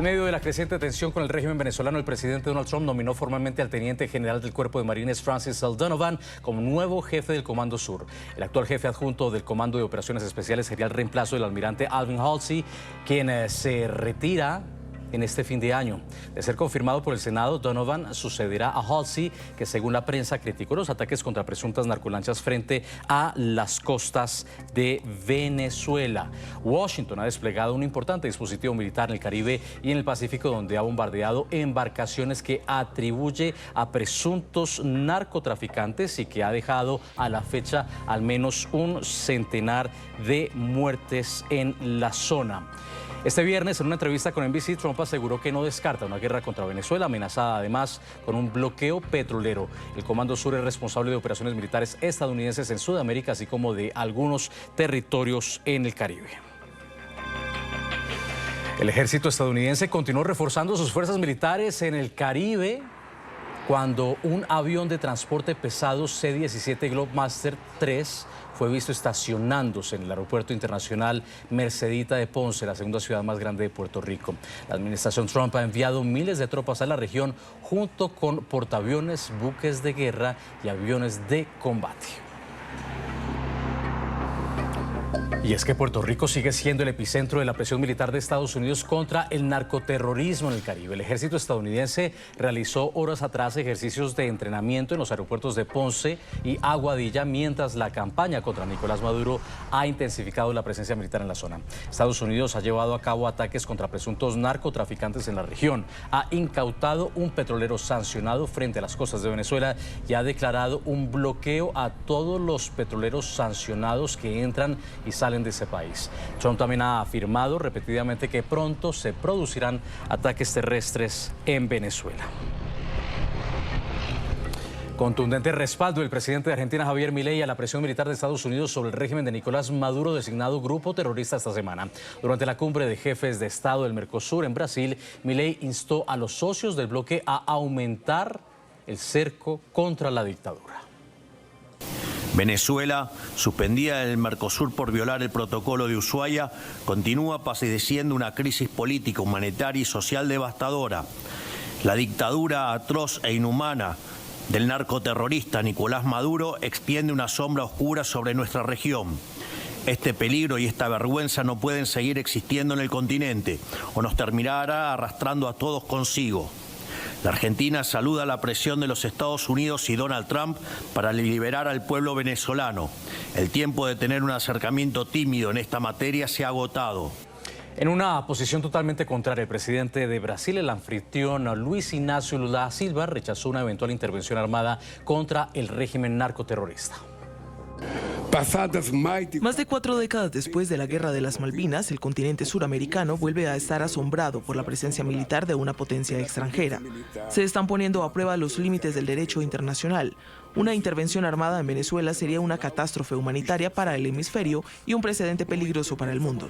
En medio de la creciente tensión con el régimen venezolano, el presidente Donald Trump nominó formalmente al teniente general del Cuerpo de Marines Francis L. Donovan como nuevo jefe del Comando Sur. El actual jefe adjunto del Comando de Operaciones Especiales sería el reemplazo del almirante Alvin Halsey, quien se retira en este fin de año. De ser confirmado por el Senado, Donovan sucederá a Halsey, que según la prensa criticó los ataques contra presuntas narcolanchas frente a las costas de Venezuela. Washington ha desplegado un importante dispositivo militar en el Caribe y en el Pacífico, donde ha bombardeado embarcaciones que atribuye a presuntos narcotraficantes y que ha dejado a la fecha al menos un centenar de muertes en la zona. Este viernes, en una entrevista con NBC, Trump aseguró que no descarta una guerra contra Venezuela, amenazada además con un bloqueo petrolero. El Comando Sur es responsable de operaciones militares estadounidenses en Sudamérica, así como de algunos territorios en el Caribe. El ejército estadounidense continuó reforzando sus fuerzas militares en el Caribe cuando un avión de transporte pesado C-17 Globemaster III fue visto estacionándose en el Aeropuerto Internacional Mercedita de Ponce, la segunda ciudad más grande de Puerto Rico. La administración Trump ha enviado miles de tropas a la región junto con portaaviones, buques de guerra y aviones de combate. Y es que Puerto Rico sigue siendo el epicentro de la presión militar de Estados Unidos contra el narcoterrorismo en el Caribe. El ejército estadounidense realizó horas atrás ejercicios de entrenamiento en los aeropuertos de Ponce y Aguadilla, mientras la campaña contra Nicolás Maduro ha intensificado la presencia militar en la zona. Estados Unidos ha llevado a cabo ataques contra presuntos narcotraficantes en la región, ha incautado un petrolero sancionado frente a las costas de Venezuela y ha declarado un bloqueo a todos los petroleros sancionados que entran y salen de ese país. Trump también ha afirmado repetidamente que pronto se producirán ataques terrestres en Venezuela. Contundente respaldo del presidente de Argentina, Javier Milei, a la presión militar de Estados Unidos sobre el régimen de Nicolás Maduro, designado grupo terrorista esta semana. Durante la cumbre de jefes de Estado del Mercosur en Brasil, Milei instó a los socios del bloque a aumentar el cerco contra la dictadura. Venezuela, suspendida del Mercosur por violar el protocolo de Ushuaia, continúa padeciendo una crisis política, humanitaria y social devastadora. La dictadura atroz e inhumana del narcoterrorista Nicolás Maduro extiende una sombra oscura sobre nuestra región. Este peligro y esta vergüenza no pueden seguir existiendo en el continente o nos terminará arrastrando a todos consigo. La Argentina saluda la presión de los Estados Unidos y Donald Trump para liberar al pueblo venezolano. El tiempo de tener un acercamiento tímido en esta materia se ha agotado. En una posición totalmente contraria, el presidente de Brasil, el anfitrión Luis Ignacio Lula da Silva, rechazó una eventual intervención armada contra el régimen narcoterrorista. Más de 4 décadas después de la Guerra de las Malvinas, el continente suramericano vuelve a estar asombrado por la presencia militar de una potencia extranjera. Se están poniendo a prueba los límites del derecho internacional. Una intervención armada en Venezuela sería una catástrofe humanitaria para el hemisferio y un precedente peligroso para el mundo.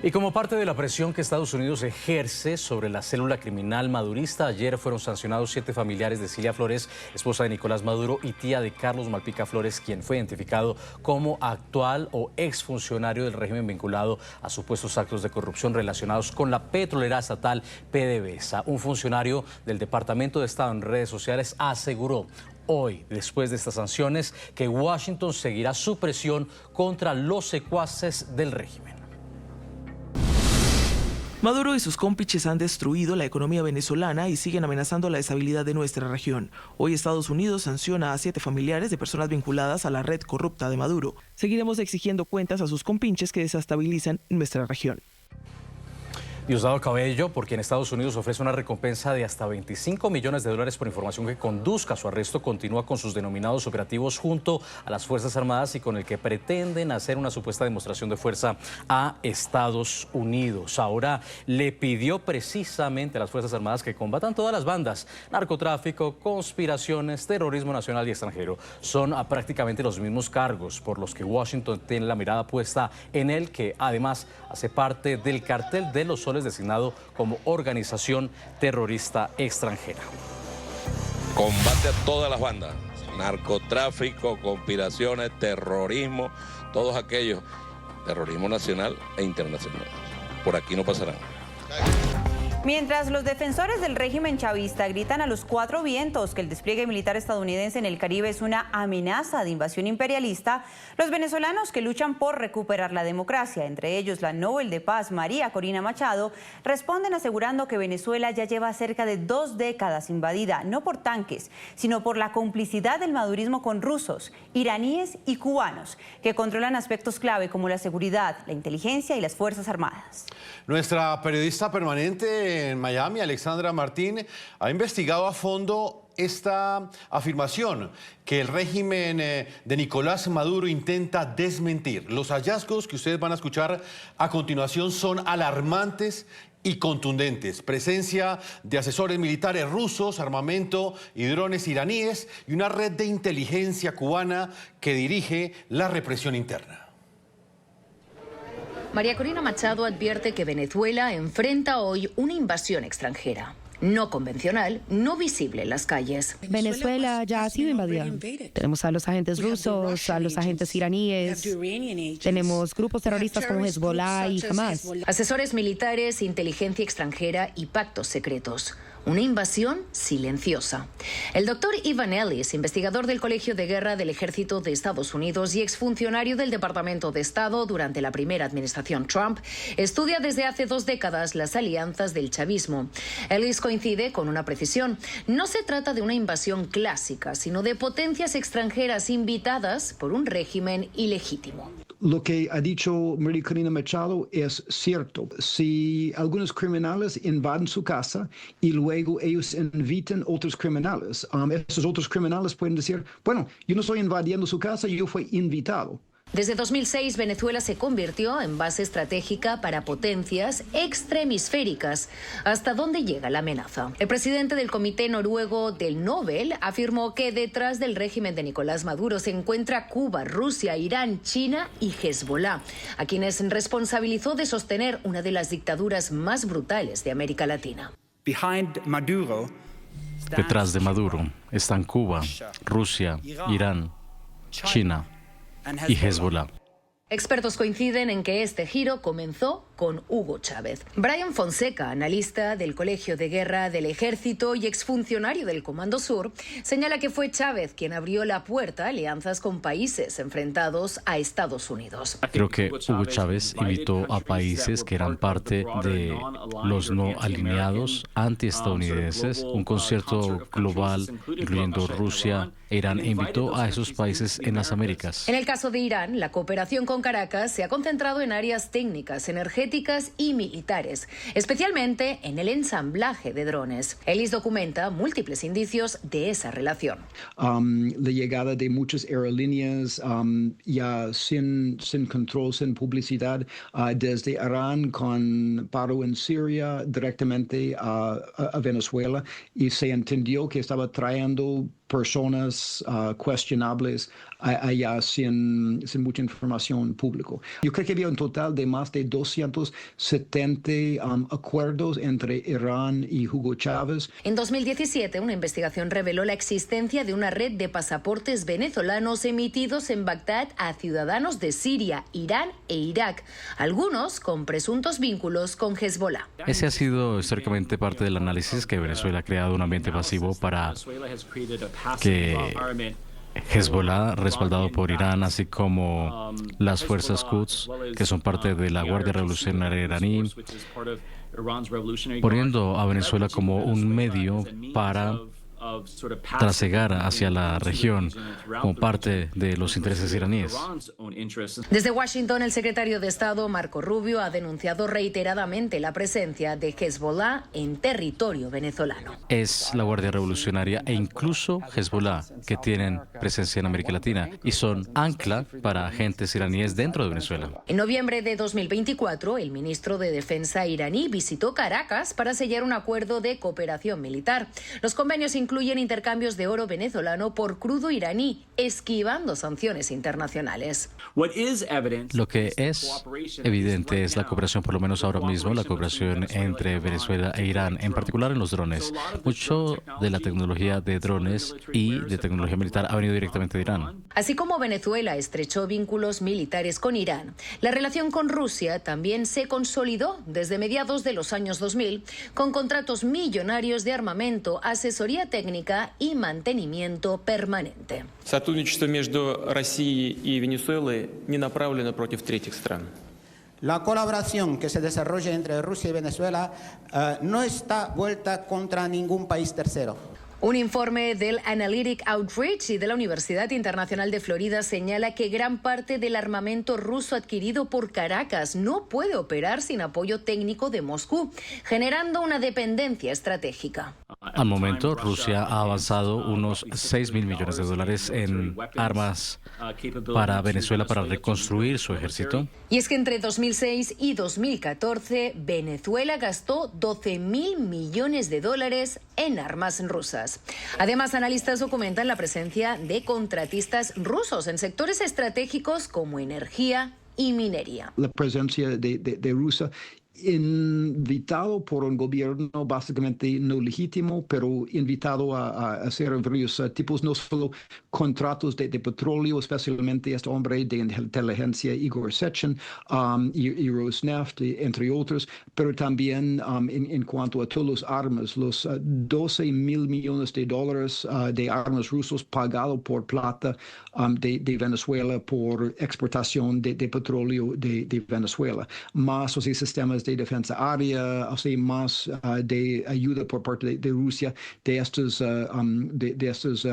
Y como parte de la presión que Estados Unidos ejerce sobre la célula criminal madurista, ayer fueron sancionados 7 familiares de Cilia Flores, esposa de Nicolás Maduro y tía de Carlos Malpica Flores, quien fue identificado como actual o exfuncionario del régimen vinculado a supuestos actos de corrupción relacionados con la petrolera estatal PDVSA. Un funcionario del Departamento de Estado en redes sociales aseguró hoy, después de estas sanciones, que Washington seguirá su presión contra los secuaces del régimen. Maduro y sus cómplices han destruido la economía venezolana y siguen amenazando la estabilidad de nuestra región. Hoy Estados Unidos sanciona a 7 familiares de personas vinculadas a la red corrupta de Maduro. Seguiremos exigiendo cuentas a sus compinches que desestabilizan nuestra región. Diosdado Cabello, por quien Estados Unidos ofrece una recompensa de hasta $25 millones por información que conduzca a su arresto, continúa con sus denominados operativos junto a las Fuerzas Armadas y con el que pretenden hacer una supuesta demostración de fuerza a Estados Unidos. Ahora le pidió precisamente a las Fuerzas Armadas que combatan todas las bandas: narcotráfico, conspiraciones, terrorismo nacional y extranjero. Son prácticamente los mismos cargos por los que Washington tiene la mirada puesta en él, que además hace parte del cartel de los Soles, designado como organización terrorista extranjera. Combate a todas las bandas: narcotráfico, conspiraciones, terrorismo, todos aquellos, terrorismo nacional e internacional. Por aquí no pasarán. Mientras los defensores del régimen chavista gritan a los cuatro vientos que el despliegue militar estadounidense en el Caribe es una amenaza de invasión imperialista, los venezolanos que luchan por recuperar la democracia, entre ellos la Nobel de Paz María Corina Machado, responden asegurando que Venezuela ya lleva cerca de 2 décadas invadida, no por tanques, sino por la complicidad del madurismo con rusos, iraníes y cubanos, que controlan aspectos clave como la seguridad, la inteligencia y las Fuerzas Armadas. Nuestra periodista permanente en Miami, Alexandra Martín, ha investigado a fondo esta afirmación que el régimen de Nicolás Maduro intenta desmentir. Los hallazgos que ustedes van a escuchar a continuación son alarmantes y contundentes. Presencia de asesores militares rusos, armamento y drones iraníes y una red de inteligencia cubana que dirige la represión interna. María Corina Machado advierte que Venezuela enfrenta hoy una invasión extranjera, no convencional, no visible en las calles. Venezuela ya ha sido invadida. Tenemos a los agentes rusos, a los agentes iraníes, tenemos grupos terroristas como Hezbollah y Hamas. Asesores militares, inteligencia extranjera y pactos secretos. Una invasión silenciosa. El doctor Ivan Ellis, investigador del Colegio de Guerra del Ejército de Estados Unidos y exfuncionario del Departamento de Estado durante la primera administración Trump, estudia desde hace 2 décadas las alianzas del chavismo. Ellis coincide con una precisión. No se trata de una invasión clásica, sino de potencias extranjeras invitadas por un régimen ilegítimo. Lo que ha dicho María Corina Machado es cierto. Si algunos criminales invaden su casa y luego ellos invitan otros criminales, esos otros criminales pueden decir, bueno, yo no estoy invadiendo su casa, yo fui invitado. Desde 2006, Venezuela se convirtió en base estratégica para potencias extremisféricas. ¿Hasta dónde llega la amenaza? El presidente del Comité Noruego del Nobel afirmó que detrás del régimen de Nicolás Maduro se encuentra Cuba, Rusia, Irán, China y Hezbollah, a quienes responsabilizó de sostener una de las dictaduras más brutales de América Latina. Detrás de Maduro están Cuba, Rusia, Irán, China y Hezbollah. Expertos coinciden en que este giro comenzó con Hugo Chávez. Brian Fonseca, analista del Colegio de Guerra del Ejército y exfuncionario del Comando Sur, señala que fue Chávez quien abrió la puerta a alianzas con países enfrentados a Estados Unidos. Creo que Hugo Chávez invitó a países que eran parte de los no alineados antiestadounidenses, un concierto global incluyendo Rusia e Irán, e invitó a esos países en las Américas. En el caso de Irán, la cooperación con Caracas se ha concentrado en áreas técnicas, energéticas y militares, especialmente en el ensamblaje de drones. Ellis documenta múltiples indicios de esa relación. La llegada de muchas aerolíneas ya sin control, sin publicidad, desde Irán con paro en Siria directamente a Venezuela, y se entendió que estaba trayendo personas cuestionables allá sin mucha información pública. Yo creo que había un total de más de 270 acuerdos entre Irán y Hugo Chávez. En 2017, una investigación reveló la existencia de una red de pasaportes venezolanos emitidos en Bagdad a ciudadanos de Siria, Irán e Irak, algunos con presuntos vínculos con Hezbollah. Ese ha sido históricamente parte del análisis que Venezuela ha creado un ambiente pasivo para que Hezbollah, respaldado por Irán, así como las fuerzas Quds, que son parte de la Guardia Revolucionaria iraní, poniendo a Venezuela como un medio para trasegar hacia la región como parte de los intereses iraníes. Desde Washington, el secretario de Estado, Marco Rubio, ha denunciado reiteradamente la presencia de Hezbollah en territorio venezolano. Es la Guardia Revolucionaria e incluso Hezbollah que tienen presencia en América Latina y son ancla para agentes iraníes dentro de Venezuela. En noviembre de 2024, el ministro de Defensa iraní visitó Caracas para sellar un acuerdo de cooperación militar. Los convenios incluyen incluyen intercambios de oro venezolano por crudo iraní, esquivando sanciones internacionales. Lo que es evidente es la cooperación, por lo menos ahora mismo, la cooperación entre Venezuela e Irán, en particular en los drones. Mucho de la tecnología de drones y de tecnología militar ha venido directamente de Irán. Así como Venezuela estrechó vínculos militares con Irán, la relación con Rusia también se consolidó desde mediados de los años 2000, con contratos millonarios de armamento, asesoría técnica y mantenimiento permanente. Сотрудничество между Россией и Венесуэлой не направлено против третьих стран. La colaboración que se desarrolla entre Rusia y Venezuela no está vuelta contra ningún país tercero. Un informe del Analytic Outreach y de la Universidad Internacional de Florida señala que gran parte del armamento ruso adquirido por Caracas no puede operar sin apoyo técnico de Moscú, generando una dependencia estratégica. Al momento, Rusia ha avanzado unos $6.000 millones en armas para Venezuela para reconstruir su ejército. Y es que entre 2006 y 2014, Venezuela gastó $12.000 millones en armas rusas. Además, analistas documentan la presencia de contratistas rusos en sectores estratégicos como energía y minería. La presencia de Rusia invitado por un gobierno básicamente no legítimo, pero invitado a hacer varios tipos, no solo contratos de petróleo, especialmente este hombre de inteligencia Igor Sechin y Rosneft, entre otros, pero también en cuanto a todas las armas, los $12.000 millones de armas rusos pagados por plata de Venezuela por exportación de petróleo de Venezuela, más los sistemas de defensa aérea, así más de ayuda por parte de Rusia de estos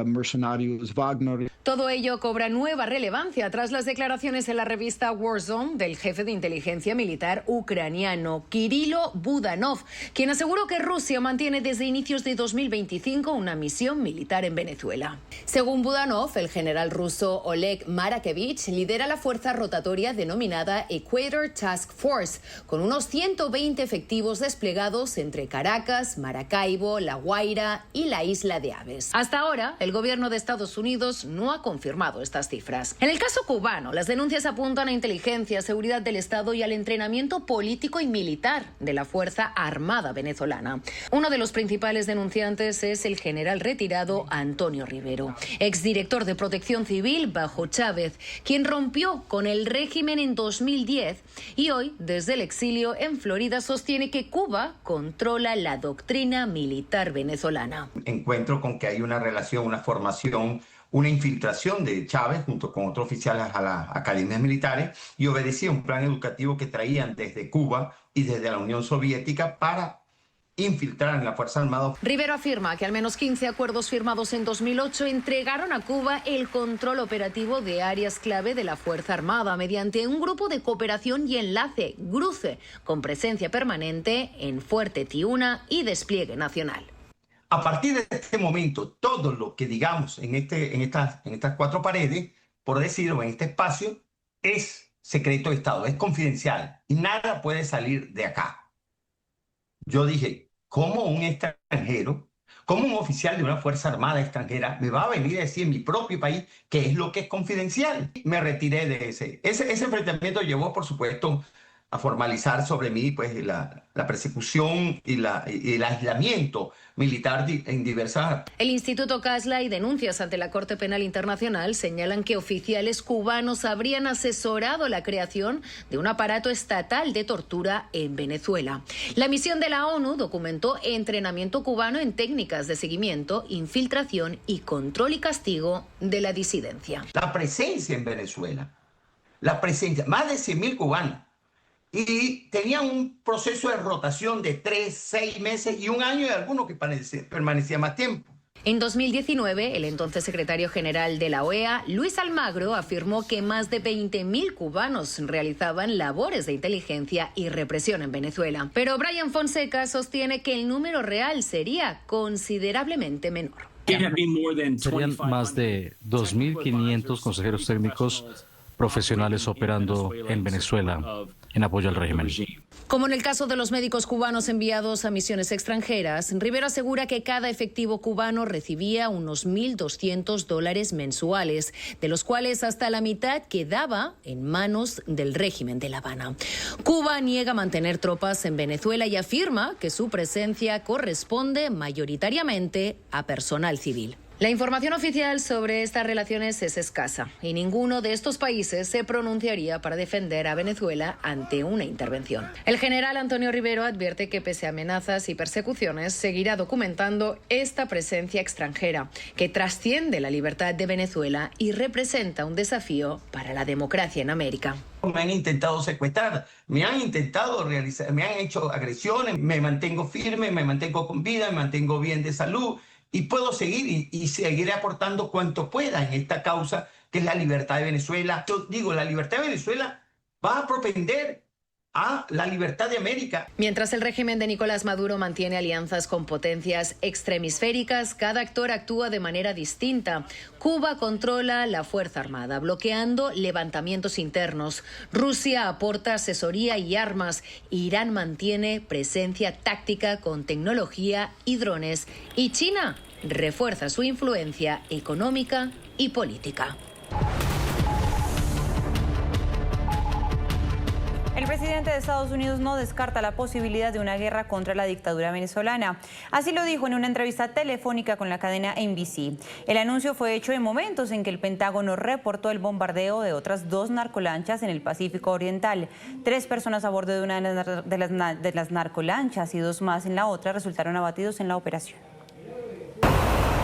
mercenarios Wagner. Todo ello cobra nueva relevancia tras las declaraciones en la revista Warzone del jefe de inteligencia militar ucraniano, Kirilo Budanov, quien aseguró que Rusia mantiene desde inicios de 2025 una misión militar en Venezuela. Según Budanov, el general ruso Oleg Marakevich lidera la fuerza rotatoria denominada Equator Task Force, con unos 120 efectivos desplegados entre Caracas, Maracaibo, La Guaira y la isla de Aves. Hasta ahora, el gobierno de Estados Unidos no ha confirmado estas cifras. En el caso cubano, las denuncias apuntan a inteligencia, seguridad del Estado y al entrenamiento político y militar de la Fuerza Armada venezolana. Uno de los principales denunciantes es el general retirado Antonio Rivero, exdirector de Protección Civil bajo Chávez, quien rompió con el régimen en 2010 y hoy, desde el exilio en Florida, sostiene que Cuba controla la doctrina militar venezolana. Encuentro con que hay una relación, una formación, una infiltración de Chávez junto con otros oficiales a las academias militares y obedecía un plan educativo que traían desde Cuba y desde la Unión Soviética para infiltrar en la Fuerza Armada. Rivero afirma que al menos 15 acuerdos firmados en 2008 entregaron a Cuba el control operativo de áreas clave de la Fuerza Armada mediante un grupo de cooperación y enlace, GRUCE, con presencia permanente en Fuerte Tiuna y despliegue nacional. A partir de este momento, todo lo que digamos en estas cuatro paredes, por decirlo, en este espacio, es secreto de Estado, es confidencial y nada puede salir de acá. Yo dije, ¿cómo un extranjero, cómo un oficial de una Fuerza Armada extranjera me va a venir a decir en mi propio país qué es lo que es confidencial? Me retiré de ese enfrentamiento llevó, por supuesto, a formalizar sobre mí pues la persecución y el aislamiento militar en diversas... El Instituto Casla y denuncias ante la Corte Penal Internacional señalan que oficiales cubanos habrían asesorado la creación de un aparato estatal de tortura en Venezuela. La misión de la ONU documentó entrenamiento cubano en técnicas de seguimiento, infiltración y control y castigo de la disidencia. La presencia en Venezuela, más de 100.000 cubanos, y tenían un proceso de rotación de 3, 6 meses y un año y algunos que permanecía más tiempo. En 2019, el entonces secretario general de la OEA, Luis Almagro, afirmó que más de 20.000 cubanos realizaban labores de inteligencia y represión en Venezuela. Pero Brian Fonseca sostiene que el número real sería considerablemente menor. Serían más de 2.500 consejeros técnicos profesionales operando en Venezuela. en apoyo al régimen. Como en el caso de los médicos cubanos enviados a misiones extranjeras, Rivero asegura que cada efectivo cubano recibía unos $1.200 mensuales, de los cuales hasta la mitad quedaba en manos del régimen de La Habana. Cuba niega mantener tropas en Venezuela y afirma que su presencia corresponde mayoritariamente a personal civil. La información oficial sobre estas relaciones es escasa y ninguno de estos países se pronunciaría para defender a Venezuela ante una intervención. El general Antonio Rivero advierte que pese a amenazas y persecuciones seguirá documentando esta presencia extranjera que trasciende la libertad de Venezuela y representa un desafío para la democracia en América. Me han intentado secuestrar, me han intentado realizar, me han hecho agresiones, me mantengo firme, me mantengo con vida, me mantengo bien de salud. Y puedo seguir y seguiré aportando cuanto pueda en esta causa que es la libertad de Venezuela. Yo digo, la libertad de Venezuela va a propender a la libertad de América. Mientras el régimen de Nicolás Maduro mantiene alianzas con potencias extremisféricas, cada actor actúa de manera distinta. Cuba controla la Fuerza Armada, bloqueando levantamientos internos. Rusia aporta asesoría y armas. Irán mantiene presencia táctica con tecnología y drones. Y China refuerza su influencia económica y política. El presidente de Estados Unidos no descarta la posibilidad de una guerra contra la dictadura venezolana. Así lo dijo en una entrevista telefónica con la cadena NBC. El anuncio fue hecho en momentos en que el Pentágono reportó el bombardeo de otras 2 narcolanchas en el Pacífico Oriental. 3 personas a bordo de una de las narcolanchas y 2 más en la otra resultaron abatidos en la operación.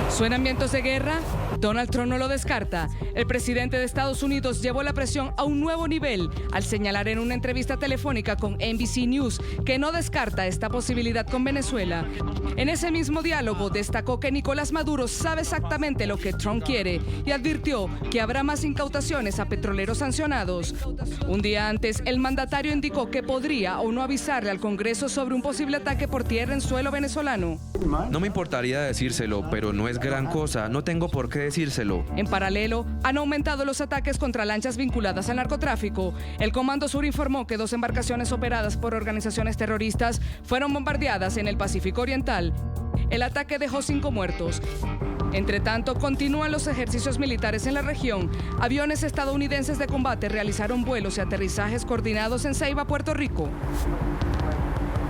¿Suenan vientos de guerra? Donald Trump no lo descarta. El presidente de Estados Unidos llevó la presión a un nuevo nivel al señalar en una entrevista telefónica con NBC News que no descarta esta posibilidad con Venezuela. En ese mismo diálogo destacó que Nicolás Maduro sabe exactamente lo que Trump quiere y advirtió que habrá más incautaciones a petroleros sancionados. Un día antes, el mandatario indicó que podría o no avisarle al Congreso sobre un posible ataque por tierra en suelo venezolano. No me importaría decírselo, pero no es gran cosa, no tengo por qué decírselo. En paralelo, han aumentado los ataques contra lanchas vinculadas al narcotráfico. El Comando Sur informó que 2 embarcaciones operadas por organizaciones terroristas fueron bombardeadas en el Pacífico Oriental. El ataque dejó 5 muertos. Entre tanto, continúan los ejercicios militares en la región. Aviones estadounidenses de combate realizaron vuelos y aterrizajes coordinados en Ceiba, Puerto Rico.